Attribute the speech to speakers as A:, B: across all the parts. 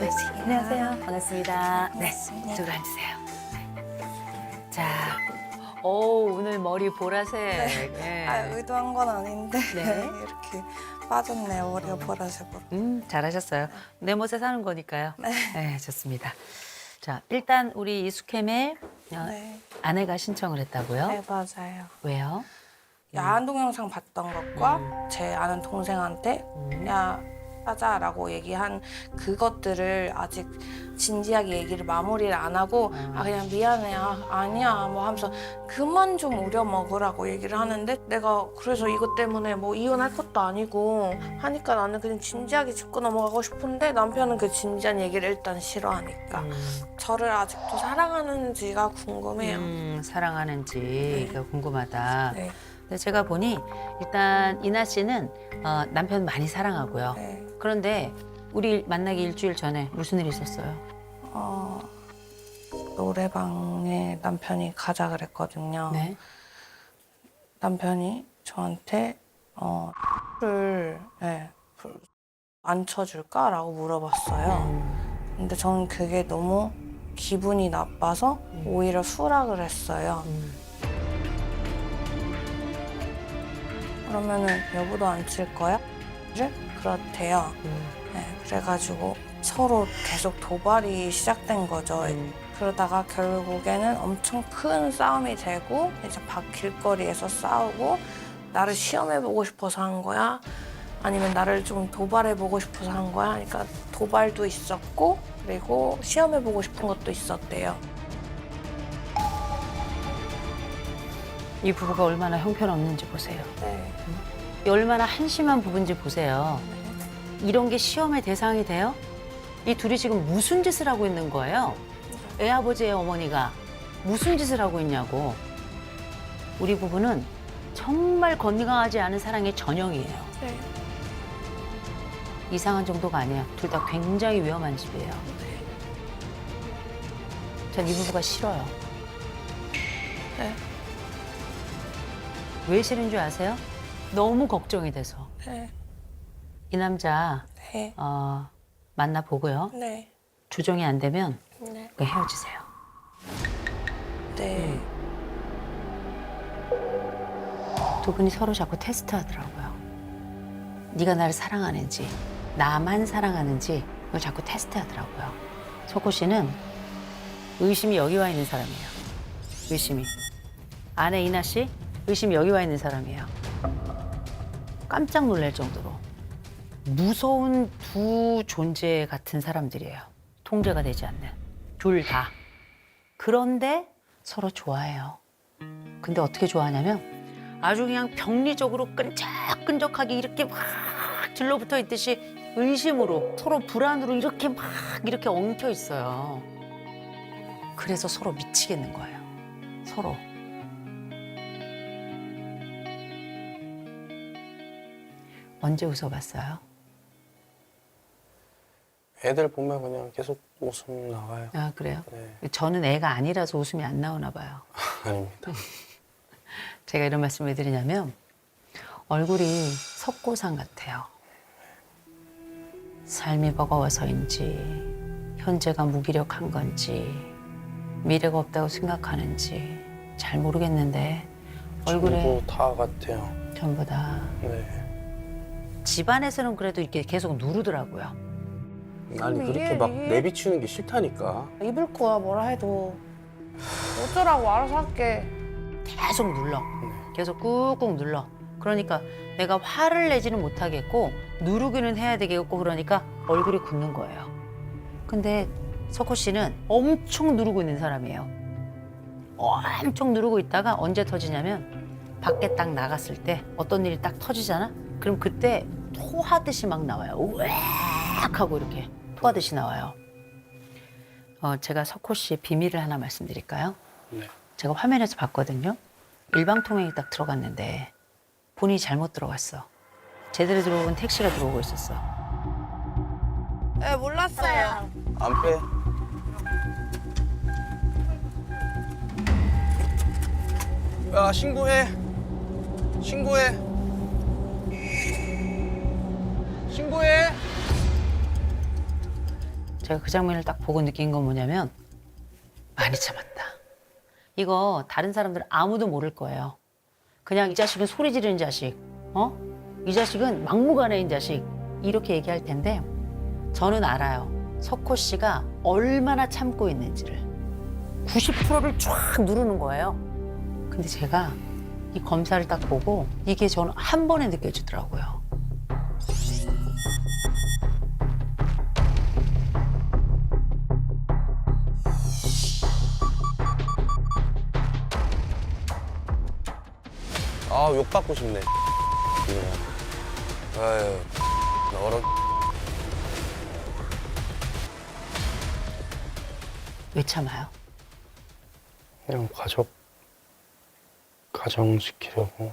A: 안녕하세요. 반갑습니다. 네,
B: 반갑습니다.
A: 이쪽으로 앉으세요. 네. 자, 오늘 머리 보라색. 네.
B: 의도한 건 아닌데
A: 네.
B: 이렇게 빠졌네요. 머리가 보라색으로.
A: 잘하셨어요. 내 멋에 사는 거니까요.
B: 네.
A: 네, 좋습니다. 자, 일단 우리 이숙캠의
B: 네.
A: 아내가 신청을 했다고요?
B: 네, 맞아요.
A: 왜요?
B: 야한 동영상 봤던 것과 제 아는 동생한테 야 하자라고 얘기한 그것들을 아직 진지하게 얘기를 마무리를 안 하고 그냥 미안해 아니야 뭐 하면서 그만 좀 우려 먹으라고 얘기를 하는데 내가 그래서 이것 때문에 뭐 이혼할 것도 아니고 하니까 나는 그냥 진지하게 짚고 넘어가고 싶은데 남편은 그 진지한 얘기를 일단 싫어하니까 저를 아직도 사랑하는지가 궁금해요.
A: 사랑하는지가 궁금하다.
B: 네.
A: 근데 제가 보니 일단 이나 씨는 남편 많이 사랑하고요.
B: 네.
A: 그런데 우리 만나기 일주일 전에 무슨 일 있었어요?
B: 노래방에 남편이 가자 그랬거든요.
A: 네.
B: 남편이 저한테 를 안 쳐줄까라고 물어봤어요. 근데 저는 그게 너무 기분이 나빠서 오히려 수락을 했어요. 그러면은 여보도 안 칠 거야? 그렇대요. 네, 그래가지고 서로 계속 도발이 시작된 거죠. 그러다가 결국에는 엄청 큰 싸움이 되고 이제 밖 길거리에서 싸우고 나를 시험해보고 싶어서 한 거야? 아니면 나를 좀 도발해보고 싶어서 한 거야? 그러니까 도발도 있었고 그리고 시험해보고 싶은 것도 있었대요.
A: 이 부부가 얼마나 형편없는지 보세요.
B: 네.
A: 얼마나 한심한 부부인지 보세요. 이런 게 시험의 대상이 돼요? 이 둘이 지금 무슨 짓을 하고 있는 거예요? 애 아버지, 애 어머니가 무슨 짓을 하고 있냐고. 우리 부부는 정말 건강하지 않은 사랑의 전형이에요.
B: 네.
A: 이상한 정도가 아니에요. 둘 다 굉장히 위험한 집이에요. 전 이 부부가 싫어요.
B: 네.
A: 왜 싫은 줄 아세요? 너무 걱정이 돼서.
B: 네.
A: 이 남자
B: 네.
A: 만나보고요.
B: 네.
A: 조정이 안 되면
B: 네.
A: 그냥 헤어지세요.
B: 네.
A: 두 분이 서로 자꾸 테스트하더라고요. 네가 나를 사랑하는지, 나만 사랑하는지 그걸 자꾸 테스트하더라고요. 석호 씨는 의심이 여기 와 있는 사람이에요. 의심이. 아내 이나 씨, 의심이 여기 와 있는 사람이에요. 깜짝 놀랄 정도로 무서운 두 존재 같은 사람들이에요. 통제가 되지 않는. 둘 다. 그런데 서로 좋아해요. 근데 어떻게 좋아하냐면 아주 그냥 병리적으로 끈적끈적하게 이렇게 막 들러붙어 있듯이 의심으로 서로 불안으로 이렇게 막 이렇게 엉켜 있어요. 그래서 서로 미치겠는 거예요. 서로. 언제 웃어봤어요?
C: 애들 보면 그냥 계속 웃음 나와요.
A: 아, 그래요?
C: 네.
A: 저는 애가 아니라서 웃음이 안 나오나 봐요.
C: 아닙니다.
A: 제가 이런 말씀을 왜 드리냐면 얼굴이 석고상 같아요. 삶이 버거워서인지 현재가 무기력한 건지 미래가 없다고 생각하는지 잘 모르겠는데 얼굴에
C: 전부 다 같아요.
A: 전부 다
C: 네.
A: 집안에서는 그래도 이렇게 계속 누르더라고요.
C: 아니
B: 근데
C: 그렇게
B: 이게-
C: 막
B: 이게-
C: 내비치는 게 싫다니까.
B: 입을 거야 뭐라 해도 어쩌라고 알아서 할게.
A: 계속 눌러. 계속 꾹꾹 눌러. 그러니까 내가 화를 내지는 못하겠고 누르기는 해야 되겠고 그러니까 얼굴이 굳는 거예요. 근데 석호 씨는 엄청 누르고 있는 사람이에요. 엄청 누르고 있다가 언제 터지냐면 밖에 딱 나갔을 때 어떤 일이 딱 터지잖아? 그럼 그때 토하듯이 막 나와요. 우악 하고 이렇게 토하듯이 나와요. 제가 석호 씨의 비밀을 하나 말씀드릴까요?
C: 네.
A: 제가 화면에서 봤거든요. 일방통행이 딱 들어갔는데 본인이 잘못 들어갔어. 제대로 들어온 택시가 들어오고 있었어.
B: 네, 몰랐어요.
C: 안 빼. 야 신고해. 신고해. 신고해.
A: 제가 그 장면을 딱 보고 느낀 건 뭐냐면 많이 참았다. 이거 다른 사람들은 아무도 모를 거예요. 그냥 이 자식은 소리 지르는 자식, 이 자식은 막무가내인 자식 이렇게 얘기할 텐데 저는 알아요. 석호 씨가 얼마나 참고 있는지를. 90%를 쫙 누르는 거예요. 근데 제가 이 검사를 딱 보고 이게 저는 한 번에 느껴지더라고요.
C: 아, 욕 받고 싶네. 아유, 너런.
A: 왜 참아요?
D: 그냥 가정 지키려고.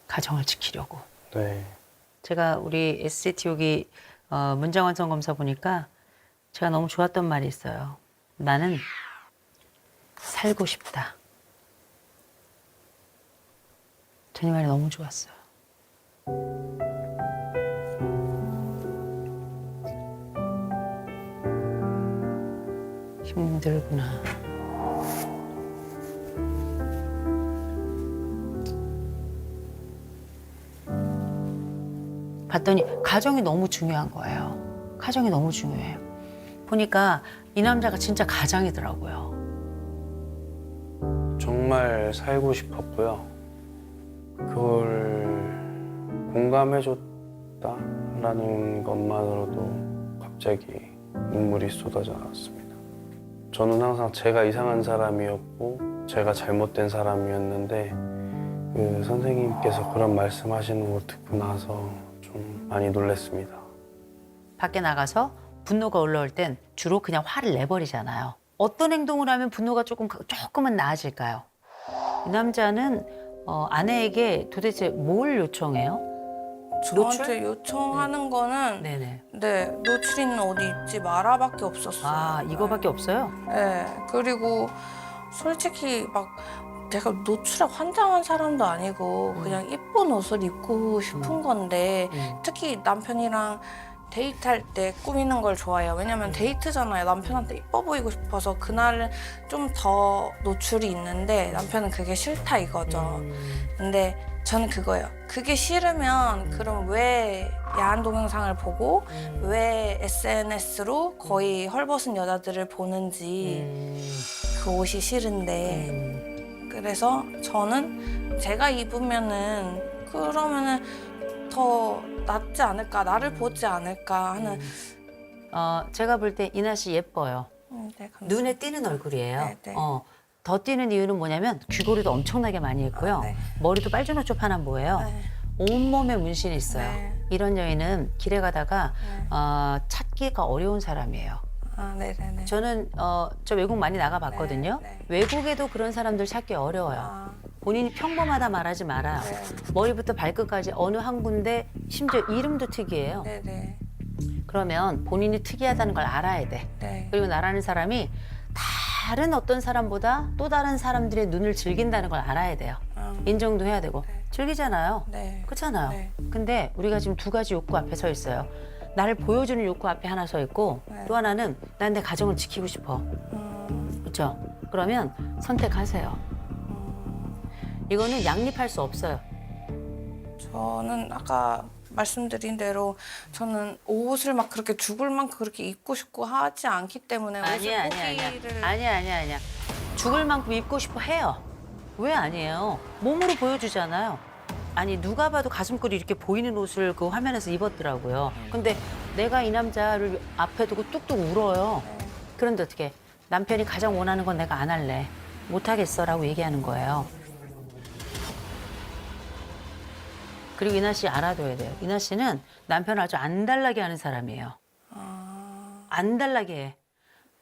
A: 가정을 지키려고.
D: 네.
A: 제가 우리 SCT 여기 문장완성 검사 보니까 제가 너무 좋았던 말이 있어요. 나는 살고 싶다. 전 이 말이 너무 좋았어요. 힘들구나. 봤더니 가정이 너무 중요한 거예요. 가정이 너무 중요해요. 보니까 이 남자가 진짜 가장이더라고요.
D: 정말 살고 싶었고요. 그걸 공감해줬다라는 것만으로도 갑자기 눈물이 쏟아져 나왔습니다. 저는 항상 제가 이상한 사람이었고 제가 잘못된 사람이었는데 그 선생님께서 그런 말씀하시는 거 듣고 나서 좀 많이 놀랐습니다.
A: 밖에 나가서 분노가 올라올 땐 주로 그냥 화를 내버리잖아요. 어떤 행동을 하면 분노가 조금은 나아질까요? 이 남자는 아내에게 도대체 뭘 요청해요?
B: 저한테 요청하는 거는
A: 네네.
B: 네, 노출인 어디 있지 마라밖에 없었어요.
A: 아, 이거밖에 없어요?
B: 네, 그리고 솔직히 막 내가 노출에 환장한 사람도 아니고 그냥 이쁜 옷을 입고 싶은 건데 특히 남편이랑 데이트할 때 꾸미는 걸 좋아해요. 왜냐면 데이트잖아요. 남편한테 이뻐 보이고 싶어서 그날은 좀 더 노출이 있는데 남편은 그게 싫다 이거죠. 근데 저는 그거예요. 그게 싫으면 그럼 왜 야한 동영상을 보고 왜 SNS로 거의 헐벗은 여자들을 보는지 그 옷이 싫은데 그래서 저는 제가 입으면은 그러면은 더 낫지 않을까 나를 보지 않을까 하는
A: 제가 볼 때 이나 씨 예뻐요.
B: 네, 감사합니다.
A: 눈에 띄는 얼굴이에요.
B: 네, 네.
A: 더 띄는 이유는 뭐냐면 귀걸이도 엄청나게 많이 했고요.
B: 네.
A: 머리도 빨주노초 하나 보여요.
B: 네.
A: 온몸에 문신이 있어요.
B: 네.
A: 이런 여인은 길에 가다가 찾기가 어려운 사람이에요.
B: 아, 네네네.
A: 저는 저 외국 많이 나가봤거든요.
B: 네, 네.
A: 외국에도 그런 사람들 찾기 어려워요.
B: 아,
A: 본인이 평범하다 말하지 마라.
B: 네.
A: 머리부터 발끝까지 어느 한 군데 심지어 이름도 특이해요.
B: 네네.
A: 그러면 본인이 특이하다는 걸 알아야 돼.
B: 네.
A: 그리고 나라는 사람이 다른 어떤 사람보다 또 다른 사람들의 눈을 즐긴다는 걸 알아야 돼요. 인정도 해야 되고.
B: 네.
A: 즐기잖아요.
B: 네.
A: 그렇잖아요.
B: 네.
A: 근데 우리가 지금 두 가지 욕구 앞에 서 있어요. 나를 보여주는 욕구 앞에 하나 서 있고
B: 네.
A: 또 하나는 난 내 가정을 지키고 싶어. 그렇죠? 그러면 선택하세요. 이거는 양립할 수 없어요.
B: 저는 아까 말씀드린 대로 저는 옷을 막 그렇게 죽을 만큼 그렇게 입고 싶고 하지 않기 때문에
A: 아니야. 아니야. 죽을 만큼 입고 싶어 해요. 왜 아니에요? 몸으로 보여주잖아요. 아니 누가 봐도 가슴골이 이렇게 보이는 옷을 그 화면에서 입었더라고요. 근데 내가 이 남자를 앞에 두고 뚝뚝 울어요. 그런데 어떻게 남편이 가장 원하는 건 내가 안 할래. 못 하겠어라고 얘기하는 거예요. 그리고 이나 씨 알아둬야 돼요. 이나 씨는 남편을 아주 안달나게 하는 사람이에요. 안달나게 해.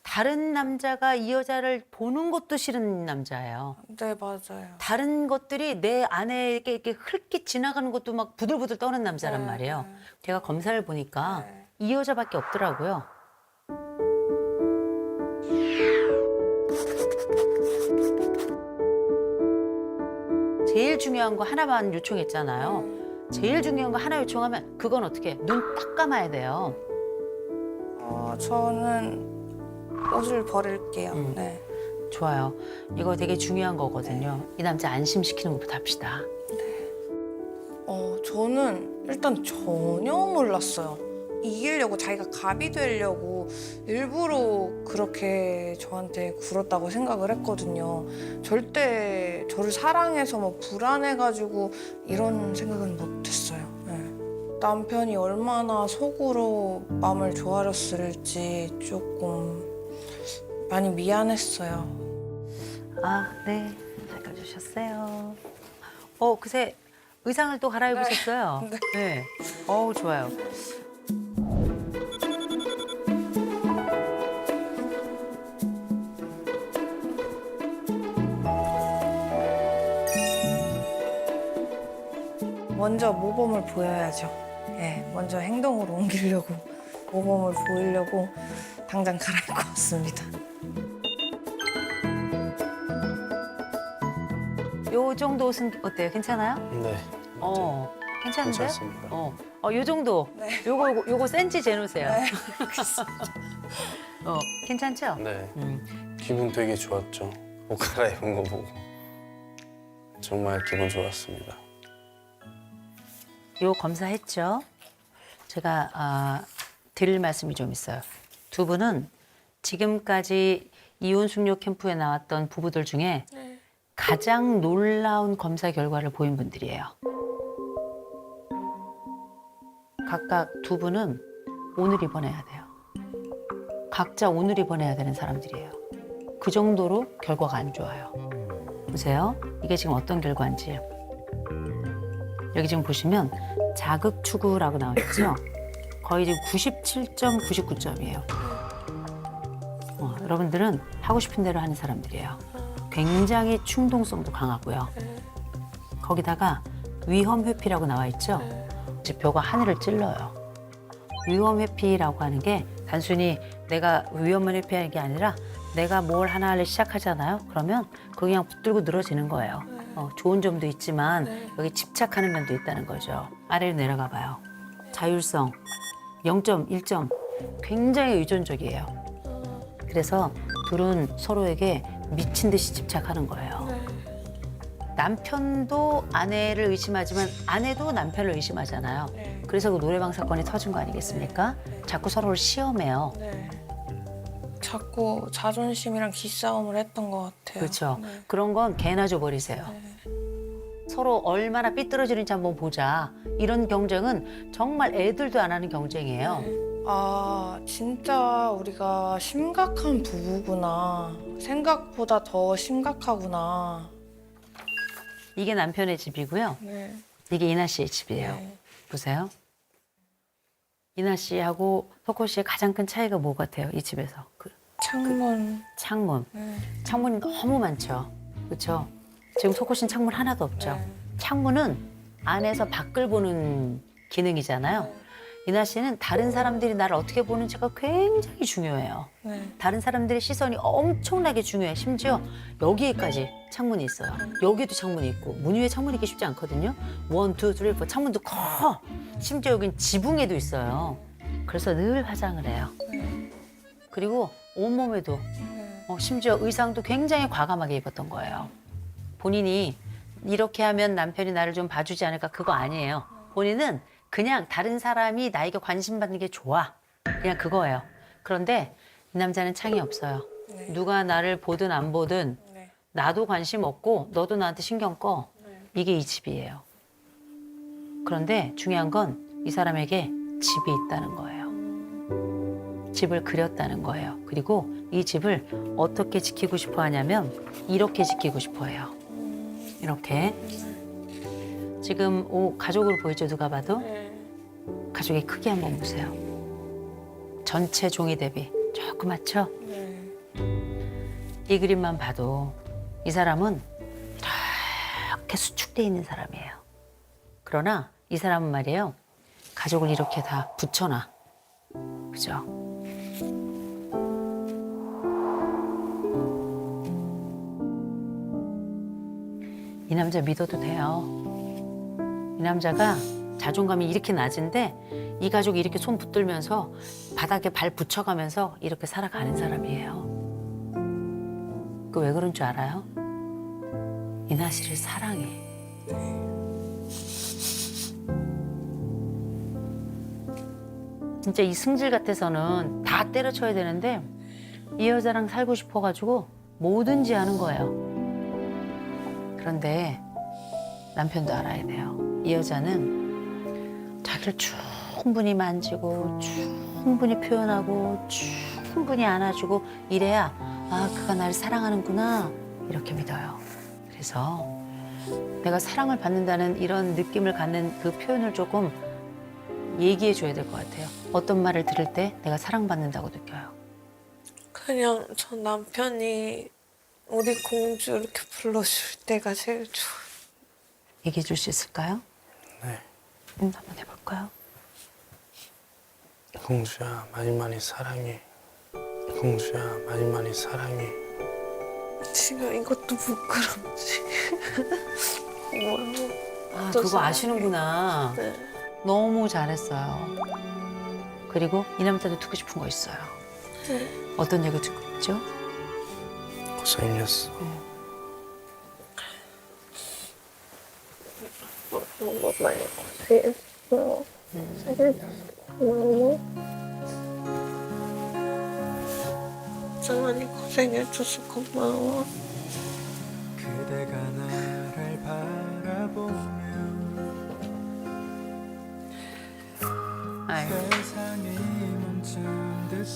A: 다른 남자가 이 여자를 보는 것도 싫은 남자예요.
B: 네, 맞아요.
A: 다른 것들이 내 아내에게 이렇게 흘낏 지나가는 것도 막 부들부들 떠는 남자란
B: 네,
A: 말이에요.
B: 네.
A: 제가 검사를 보니까
B: 네.
A: 이 여자밖에 없더라고요. 제일 중요한 거 하나만 요청했잖아요. 제일 중요한 거 하나 요청하면 그건 어떻게 눈 딱 감아야 돼요.
B: 저는 옷을 버릴게요. 네.
A: 좋아요. 이거 되게 중요한 거거든요. 이 남자 안심시키는 것부터 합시다.
B: 저는 일단 전혀 몰랐어요. 이기려고 자기가 갑이 되려고 일부러 그렇게 저한테 굴었다고 생각을 했거든요. 절대 저를 사랑해서 뭐 불안해가지고 이런 생각은 못했어요. 네. 남편이 얼마나 속으로 마음을 조아렸을지 조금 많이 미안했어요.
A: 아, 네. 잘 가주셨어요. 그새 의상을 또 갈아입으셨어요? 네. 좋아요.
B: 먼저 모범을 보여야죠. 네, 먼저 행동으로 옮기려고 모범을 보이려고 당장 갈아입고 왔습니다.
A: 요 정도 옷은 어때요? 괜찮아요?
D: 네.
A: 괜찮은데요?
D: 괜찮습니다.
A: 요 정도.
B: 네.
A: 요거 센치 재놓으세요.
B: 네.
A: 괜찮죠?
D: 네.
A: 음.
D: 기분 되게 좋았죠. 옷 갈아입은 거 보고. 정말 기분 좋았습니다.
A: 요 검사했죠? 제가 드릴 말씀이 좀 있어요. 두 분은 지금까지 이혼 숙녀 캠프에 나왔던 부부들 중에 가장 놀라운 검사 결과를 보인 분들이에요. 각각 두 분은 오늘 입원해야 돼요. 각자 오늘 입원해야 되는 사람들이에요. 그 정도로 결과가 안 좋아요. 보세요. 이게 지금 어떤 결과인지. 여기 지금 보시면 자극 추구라고 나와 있죠? 거의 지금 97.99점이에요. 여러분들은 하고 싶은 대로 하는 사람들이에요. 굉장히 충동성도 강하고요. 거기다가 위험 회피라고 나와 있죠? 이제 벼가 하늘을 찔러요. 위험 회피라고 하는 게 단순히 내가 위험을 회피하는 게 아니라 내가 뭘 하나를 시작하잖아요. 그러면 그거 그냥 붙들고 늘어지는 거예요. 좋은 점도 있지만 여기 집착하는 면도 있다는 거죠. 아래로 내려가 봐요. 자율성 0점, 1점 굉장히 의존적이에요. 그래서 둘은 서로에게 미친 듯이 집착하는 거예요. 남편도 아내를 의심하지만 아내도 남편을 의심하잖아요. 그래서 그 노래방 사건이 터진 거 아니겠습니까? 자꾸 서로를 시험해요.
B: 네. 자꾸 자존심이랑 기싸움을 했던 것 같아요.
A: 그렇죠.
B: 네.
A: 그런 건 개나 줘버리세요. 서로 얼마나 삐뚤어지는지 한번 보자. 이런 경쟁은 정말 애들도 안 하는 경쟁이에요.
B: 진짜 우리가 심각한 부부구나. 생각보다 더 심각하구나.
A: 이게 남편의 집이고요.
B: 네.
A: 이게 이나 씨의 집이에요.
B: 네.
A: 보세요. 이나 씨하고 석호 씨의 가장 큰 차이가 뭐 같아요? 이 집에서.
B: 창문.
A: 창문.
B: 네.
A: 창문이 너무 많죠. 그렇죠? 지금 석호 씨는 창문 하나도 없죠.
B: 네.
A: 창문은 안에서 밖을 보는 기능이잖아요. 이나 씨는 다른 사람들이 나를 어떻게 보는지가 굉장히 중요해요.
B: 네.
A: 다른 사람들의 시선이 엄청나게 중요해. 심지어 여기에까지 창문이 있어요. 여기도 창문이 있고 문 위에 창문이 있기 쉽지 않거든요. 1, 2, 3, 4 창문도 커. 심지어 여긴 지붕에도 있어요. 그래서 늘 화장을 해요. 그리고 온몸에도 심지어 의상도 굉장히 과감하게 입었던 거예요. 본인이 이렇게 하면 남편이 나를 좀 봐주지 않을까 그거 아니에요. 본인은 그냥 다른 사람이 나에게 관심 받는 게 좋아. 그냥 그거예요. 그런데 이 남자는 창이 없어요.
B: 네.
A: 누가 나를 보든 안 보든
B: 네.
A: 나도 관심 없고 너도 나한테 신경 꺼. 이게 이 집이에요. 그런데 중요한 건 이 사람에게 집이 있다는 거예요. 집을 그렸다는 거예요. 그리고 이 집을 어떻게 지키고 싶어 하냐면 이렇게 지키고 싶어 해요. 이렇게. 지금 가족으로 보이죠? 누가 봐도? 가족의 크기 한번 보세요. 전체 종이 대비 조그맣죠? 이 그림만 봐도 이 사람은 이렇게 수축돼 있는 사람이에요. 그러나 이 사람은 말이에요. 가족을 이렇게 다 붙여놔. 그죠? 이 남자 믿어도 돼요. 이 남자가 자존감이 이렇게 낮은데 이 가족이 이렇게 손 붙들면서 바닥에 발 붙여가면서 이렇게 살아가는 사람이에요. 그 왜 그런 줄 알아요? 이나 씨를 사랑해. 진짜 이 승질 같아서는 다 때려쳐야 되는데 이 여자랑 살고 싶어가지고 뭐든지 하는 거예요. 그런데 남편도 알아야 돼요. 이 여자는 자기를 충분히 만지고 충분히 표현하고 충분히 안아주고 이래야 아, 그가 나를 사랑하는구나 이렇게 믿어요. 그래서 내가 사랑을 받는다는 이런 느낌을 갖는 그 표현을 조금 얘기해 줘야 될 것 같아요. 어떤 말을 들을 때 내가 사랑받는다고 느껴요.
E: 그냥 저 남편이 우리 공주 이렇게 불러줄 때가 제일 좋아요.
A: 얘기해 줄 수 있을까요?
D: 네.
A: 한번 해볼까요?
D: 공주야, 많이 많이 사랑해. 공주야, 많이 많이 사랑해.
E: 지금 이것도 부끄럽지.
A: 아,
E: 또
A: 그거
E: 사랑해.
A: 아시는구나.
E: 네.
A: 너무 잘했어요. 그리고 이 남자도 듣고 싶은 거 있어요.
E: 네.
A: 어떤 얘기 듣고 있죠?
D: 고생했어.
E: 너무 많이 고생했어. 고마워. 진짜 많이 고생해줘서 고마워.
F: 그대가 나를 바라보면
A: 아유.
F: 세상이 멈춘 듯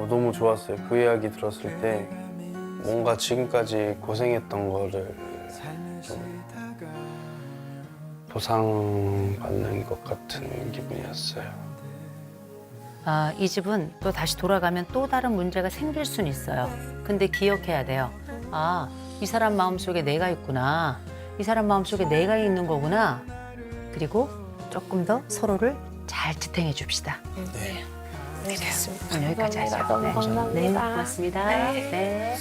D: 너무 좋았어요. 그 이야기 들었을 때 뭔가 지금까지 고생했던 거를 보상받는 것 같은 기분이었어요.
A: 아, 이 집은 또 다시 돌아가면 또 다른 문제가 생길 수는 있어요. 근데 기억해야 돼요. 아, 이 사람 마음속에 내가 있구나. 이 사람 마음속에 내가 있는 거구나. 그리고 조금 더 서로를 잘 지탱해 줍시다.
E: 네.
A: 오늘 여기까지 하죠.
E: 너무 감사합니다.
A: 네, 고맙습니다.
E: 네.
A: 네.